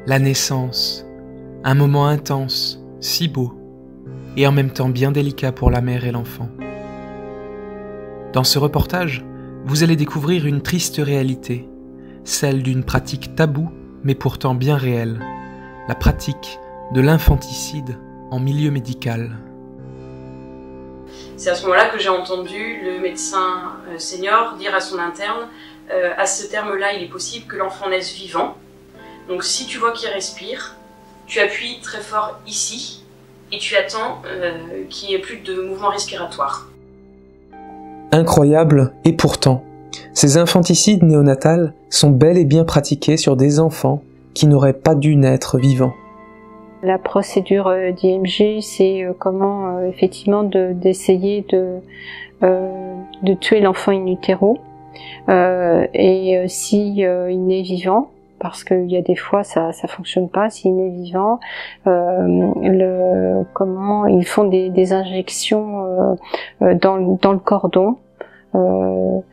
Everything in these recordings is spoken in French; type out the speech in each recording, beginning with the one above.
La naissance, un moment intense, si beau, et en même temps bien délicat pour la mère et l'enfant. Dans ce reportage, vous allez découvrir une triste réalité, celle d'une pratique taboue, mais pourtant bien réelle, la pratique de l'infanticide en milieu médical. C'est à ce moment-là que j'ai entendu le médecin senior dire à son interne à ce terme-là, il est possible que l'enfant naisse vivant. Donc si tu vois qu'il respire, tu appuies très fort ici et tu attends qu'il n'y ait plus de mouvement respiratoire. Incroyable, et pourtant, ces infanticides néonatals sont bel et bien pratiqués sur des enfants qui n'auraient pas dû naître vivants. La procédure d'IMG, c'est comment effectivement d'essayer de tuer l'enfant in utero et si il naît vivant, parce qu'il y a des fois ça fonctionne pas, s'il naît vivant, comment ils font des injections dans le cordon ou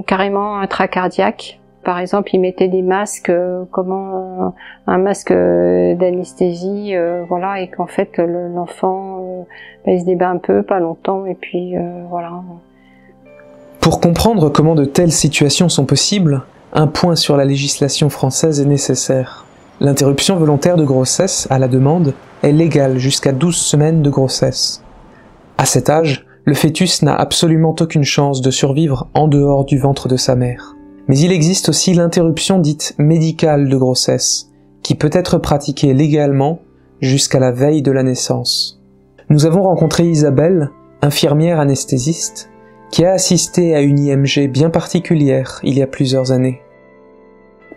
carrément intracardiaque. Par exemple, ils mettaient des masques, un masque d'anesthésie, voilà, et qu'en fait l'enfant il se débat un peu, pas longtemps, et puis voilà. Pour comprendre comment de telles situations sont possibles, un point sur la législation française est nécessaire. L'interruption volontaire de grossesse, à la demande, est légale jusqu'à 12 semaines de grossesse. À cet âge, le fœtus n'a absolument aucune chance de survivre en dehors du ventre de sa mère. Mais il existe aussi l'interruption dite médicale de grossesse, qui peut être pratiquée légalement jusqu'à la veille de la naissance. Nous avons rencontré Isabelle, infirmière anesthésiste, qui a assisté à une IMG bien particulière il y a plusieurs années.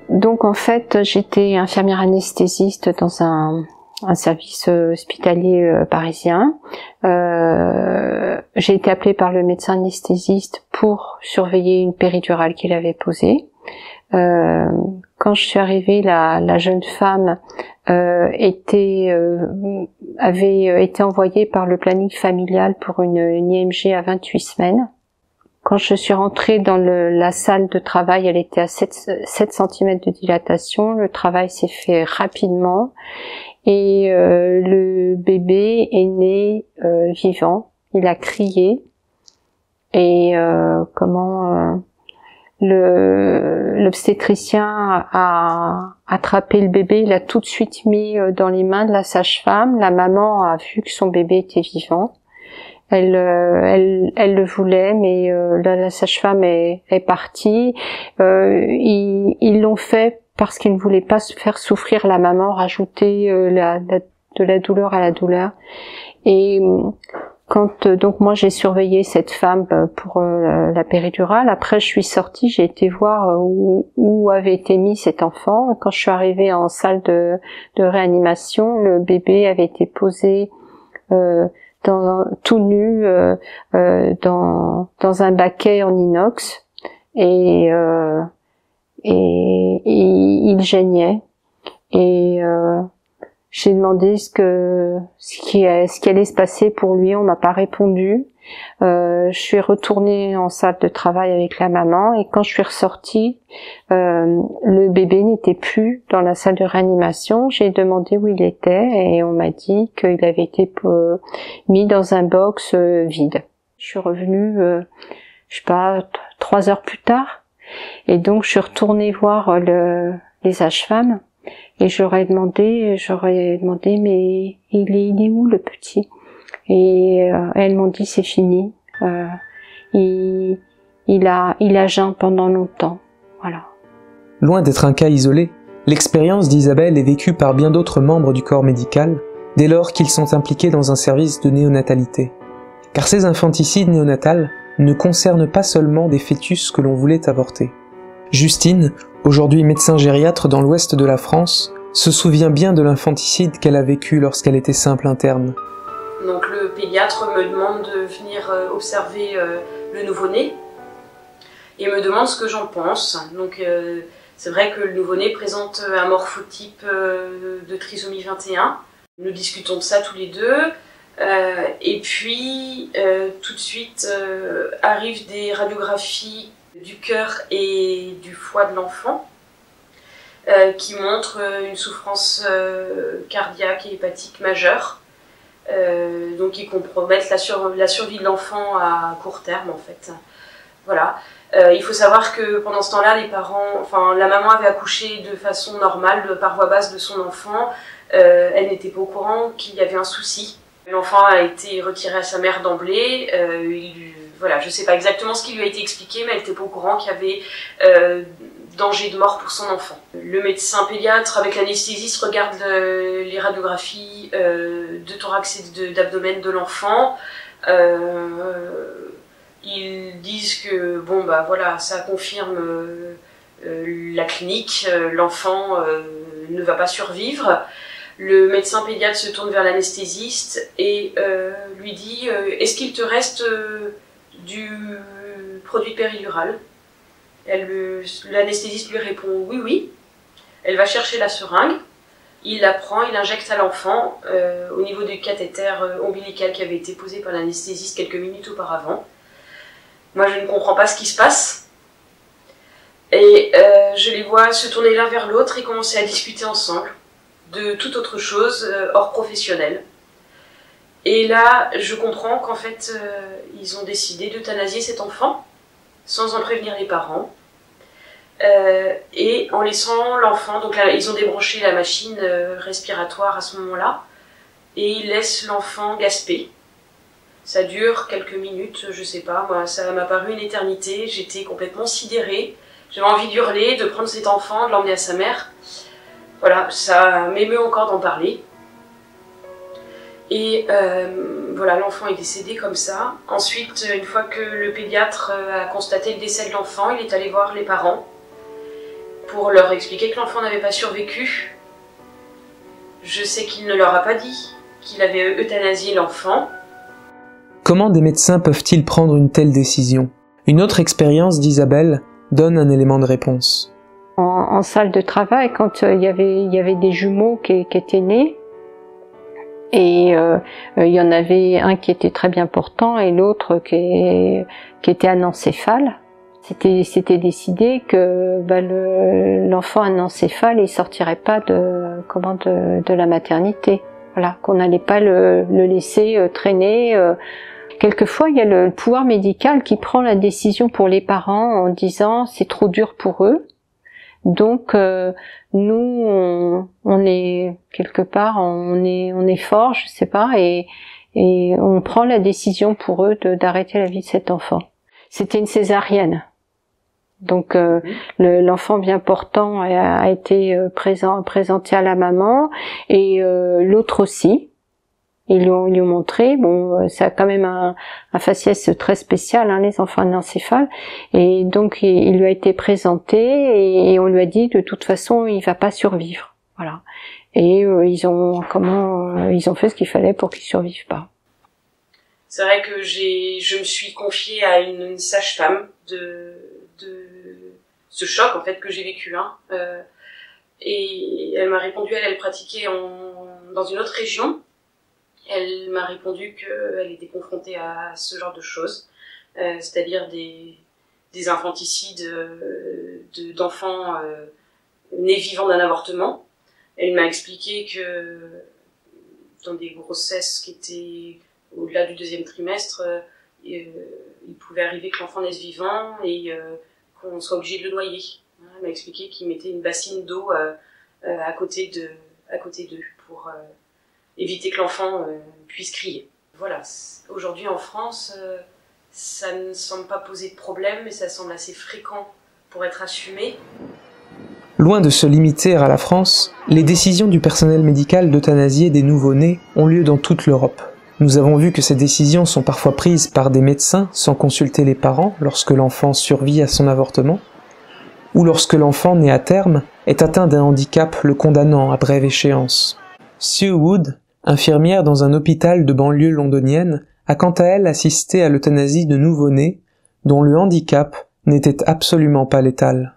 Donc en fait, j'étais infirmière anesthésiste dans un service hospitalier parisien. J'ai été appelée par le médecin anesthésiste pour surveiller une péridurale qu'il avait posée. Quand je suis arrivée, la jeune femme avait été envoyée par le planning familial pour une IMG à 28 semaines. Quand je suis rentrée dans la salle de travail, elle était à 7 cm de dilatation. Le travail s'est fait rapidement et le bébé est né vivant. Il a crié et l'obstétricien a attrapé le bébé, il l'a tout de suite mis dans les mains de la sage-femme. La maman a vu que son bébé était vivant. Elle le voulait, mais la sage-femme est partie. Ils l'ont fait parce qu'ils ne voulaient pas se faire souffrir la maman, rajouter de la douleur à la douleur. Et quand donc moi j'ai surveillé cette femme pour la péridurale, après je suis sortie, j'ai été voir où avait été mis cet enfant. Quand je suis arrivée en salle de réanimation, le bébé avait été posé tout nu dans un baquet en inox et il geignait et j'ai demandé ce qui allait se passer pour lui. On m'a pas répondu. Je suis retournée en salle de travail avec la maman et quand je suis ressortie, le bébé n'était plus dans la salle de réanimation. J'ai demandé où il était et on m'a dit qu'il avait été mis dans un box vide. Je suis revenue, je sais pas, 3 heures plus tard et donc je suis retournée voir les sages-femmes et j'aurais demandé mais il est où le petit? Et elles m'ont dit c'est fini, il a jeûné pendant longtemps, voilà. Loin d'être un cas isolé, l'expérience d'Isabelle est vécue par bien d'autres membres du corps médical, dès lors qu'ils sont impliqués dans un service de néonatalité. Car ces infanticides néonatals ne concernent pas seulement des fœtus que l'on voulait avorter. Justine, aujourd'hui médecin gériatre dans l'ouest de la France, se souvient bien de l'infanticide qu'elle a vécu lorsqu'elle était simple interne. Donc le pédiatre me demande de venir observer le nouveau-né et me demande ce que j'en pense. Donc c'est vrai que le nouveau-né présente un morphotype de trisomie 21. Nous discutons de ça tous les deux et puis tout de suite arrivent des radiographies du cœur et du foie de l'enfant. qui montre une souffrance cardiaque et hépatique majeure, donc qui compromettent la survie de l'enfant à court terme en fait. Voilà. Il faut savoir que pendant ce temps-là, la maman avait accouché de façon normale, par voie basse de son enfant. Elle n'était pas au courant qu'il y avait un souci. L'enfant a été retiré à sa mère d'emblée. Voilà, je ne sais pas exactement ce qui lui a été expliqué, mais elle n'était pas au courant qu'il y avait danger de mort pour son enfant. Le médecin pédiatre avec l'anesthésiste regarde les radiographies de thorax et d'abdomen de l'enfant. Ils disent que bon bah voilà, ça confirme la clinique, l'enfant ne va pas survivre. Le médecin pédiatre se tourne vers l'anesthésiste et lui dit est-ce qu'il te reste du produit péridural? L'anesthésiste lui répond oui, oui. Elle va chercher la seringue, il la prend, il injecte à l'enfant au niveau du cathéter ombilical qui avait été posé par l'anesthésiste quelques minutes auparavant. Moi, je ne comprends pas ce qui se passe. Et je les vois se tourner l'un vers l'autre et commencer à discuter ensemble de toute autre chose hors professionnel. Et là, je comprends qu'en fait, ils ont décidé d'euthanasier cet enfant sans en prévenir les parents. Et en laissant l'enfant, donc là, ils ont débranché la machine respiratoire à ce moment-là, et ils laissent l'enfant gasper. Ça dure quelques minutes, je sais pas, moi ça m'a paru une éternité, j'étais complètement sidérée, j'avais envie d'hurler, de prendre cet enfant, de l'emmener à sa mère. Voilà, ça m'émeut encore d'en parler. Et voilà, l'enfant est décédé comme ça. Ensuite, une fois que le pédiatre a constaté le décès de l'enfant, il est allé voir les parents pour leur expliquer que l'enfant n'avait pas survécu. Je sais qu'il ne leur a pas dit qu'il avait euthanasié l'enfant. Comment des médecins peuvent-ils prendre une telle décision? Une autre expérience d'Isabelle donne un élément de réponse. En salle de travail, quand il y avait des jumeaux qui étaient nés, et il y en avait un qui était très bien portant et l'autre qui était anencéphale. C'était décidé que l'enfant anencéphale il sortirait pas de la maternité. Voilà, qu'on n'allait pas le laisser traîner. Quelquefois, il y a le pouvoir médical qui prend la décision pour les parents en disant c'est trop dur pour eux. Donc nous, on est quelque part, on est fort, je sais pas, et on prend la décision pour eux d'arrêter la vie de cet enfant. C'était une césarienne. Donc l'enfant bien portant a été présenté à la maman et l'autre aussi. Ils lui ont montré, bon, ça a quand même un faciès très spécial, hein, les enfants anencéphales, et donc il lui a été présenté et on lui a dit de toute façon il va pas survivre, voilà. Et ils ont fait ce qu'il fallait pour qu'il survive pas. C'est vrai que je me suis confiée à une sage-femme de ce choc en fait que j'ai vécu, hein, et elle m'a répondu, elle pratiquait dans une autre région. Elle m'a répondu qu'elle était confrontée à ce genre de choses, c'est-à-dire des infanticides d'enfants nés vivants d'un avortement. Elle m'a expliqué que dans des grossesses qui étaient au-delà du 2e trimestre, il pouvait arriver que l'enfant naisse vivant et qu'on soit obligé de le noyer. Elle m'a expliqué qu'ils mettaient une bassine d'eau à côté d'eux pour éviter que l'enfant puisse crier. Voilà, aujourd'hui en France, ça ne semble pas poser de problème, mais ça semble assez fréquent pour être assumé. Loin de se limiter à la France, les décisions du personnel médical d'euthanasier des nouveau-nés ont lieu dans toute l'Europe. Nous avons vu que ces décisions sont parfois prises par des médecins sans consulter les parents lorsque l'enfant survit à son avortement, ou lorsque l'enfant né à terme est atteint d'un handicap le condamnant à brève échéance. Sue Wood, infirmière dans un hôpital de banlieue londonienne, a quant à elle assisté à l'euthanasie de nouveau-nés dont le handicap n'était absolument pas létal.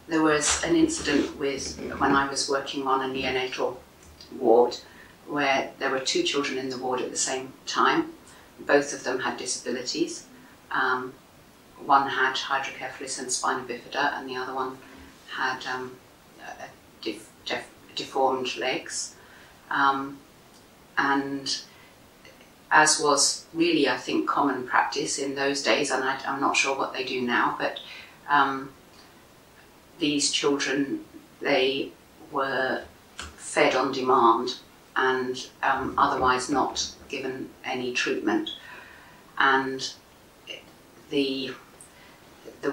There was an incident when I was working on a neonatal ward where there were 2 children in the ward at the same time. Both of them had disabilities. One had hydrocephalus and spina bifida and the other one had deformed legs, and as was really, I think, common practice in those days, and I'm not sure what they do now, but these children, they were fed on demand and otherwise not given any treatment. And the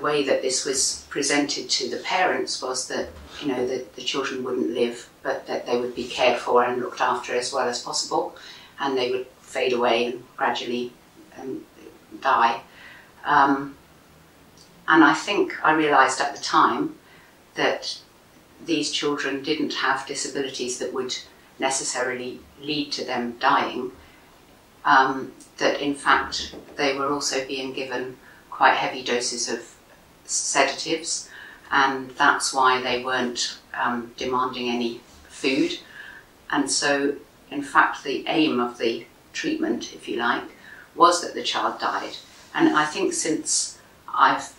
way that this was presented to the parents was that, you know, that the children wouldn't live, but that they would be cared for and looked after as well as possible, and they would fade away and gradually die. And I think I realised at the time that these children didn't have disabilities that would necessarily lead to them dying, that in fact they were also being given quite heavy doses of sedatives, and that's why they weren't demanding any food. And so in fact the aim of the treatment, if you like, was that the child died. And I think since I've,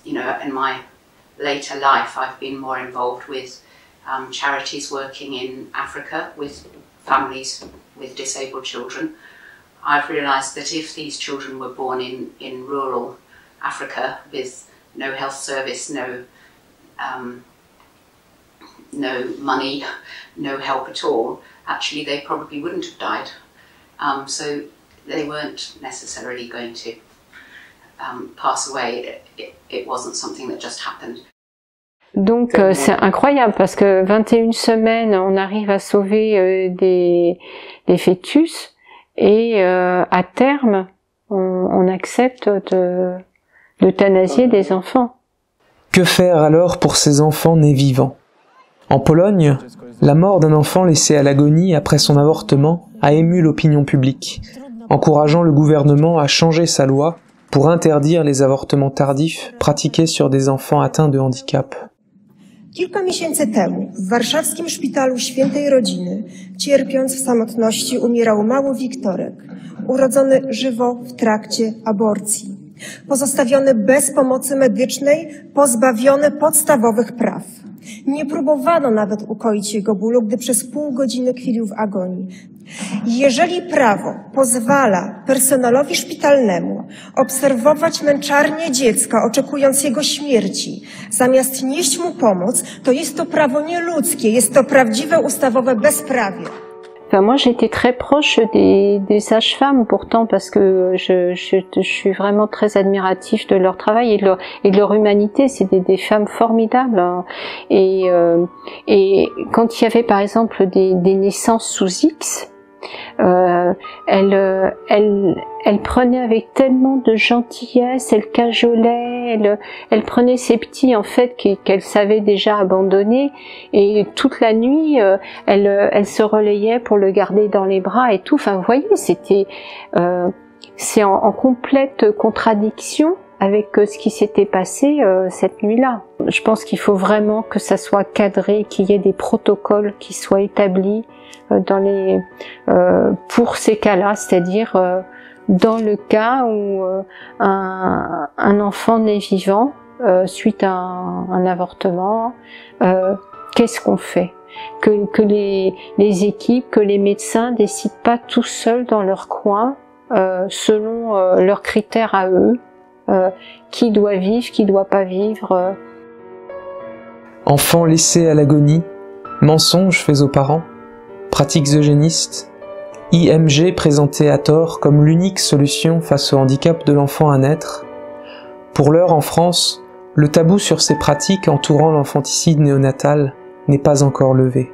you know, in my later life, I've been more involved with charities working in Africa with families with disabled children. I've realised that if these children were born in rural Africa with no health service, no money, no help at all, actually they probably wouldn't have died. So they weren't necessarily going to pass away. It wasn't something that just happened. Donc c'est incroyable parce que 21 semaines, on arrive à sauver des fœtus et à terme, on accepte d'euthanasier des enfants. Que faire alors pour ces enfants nés vivants? En Pologne, la mort d'un enfant laissé à l'agonie après son avortement a ému l'opinion publique, encourageant le gouvernement à changer sa loi pour interdire les avortements tardifs pratiqués sur des enfants atteints de handicap. Kilka miesięcy temu w warszawskim szpitalu Świętej Rodziny, cierpiąc w samotności, umierał mały Wiktorek, urodzony żywo w trakcie aborcji, pozostawiony bez pomocy medycznej, pozbawiony podstawowych praw. Nie próbowano nawet ukoić jego bólu, gdy przez pół godziny kwilił w agonii. Jeżeli prawo pozwala personelowi szpitalnemu obserwować męczarnię dziecka, oczekując jego śmierci, zamiast nieść mu pomoc, to jest to prawo nieludzkie, jest to prawdziwe ustawowe bezprawie. Enfin, moi, j'étais très proche des sages-femmes pourtant parce que je suis vraiment très admiratif de leur travail et de leur humanité. C'est des femmes formidables. Hein. Et quand il y avait par exemple des naissances sous X, elle prenait avec tellement de gentillesse, elle cajolait, elle prenait ses petits en fait qu'elle savait déjà abandonner, et toute la nuit elle se relayait pour le garder dans les bras et tout. Enfin, vous voyez, c'est en complète contradiction avec ce qui s'était passé cette nuit-là. Je pense qu'il faut vraiment que ça soit cadré, qu'il y ait des protocoles qui soient établis pour ces cas-là, c'est-à-dire dans le cas où un enfant naît vivant suite à un avortement, qu'est-ce qu'on fait? Que les équipes, que les médecins décident pas tout seuls dans leur coin, selon leurs critères à eux, qui doit vivre, qui doit pas vivre. Enfants laissés à l'agonie, mensonges faits aux parents, pratiques eugénistes, IMG présenté à tort comme l'unique solution face au handicap de l'enfant à naître. Pour l'heure en France, le tabou sur ces pratiques entourant l'enfanticide néonatal n'est pas encore levé.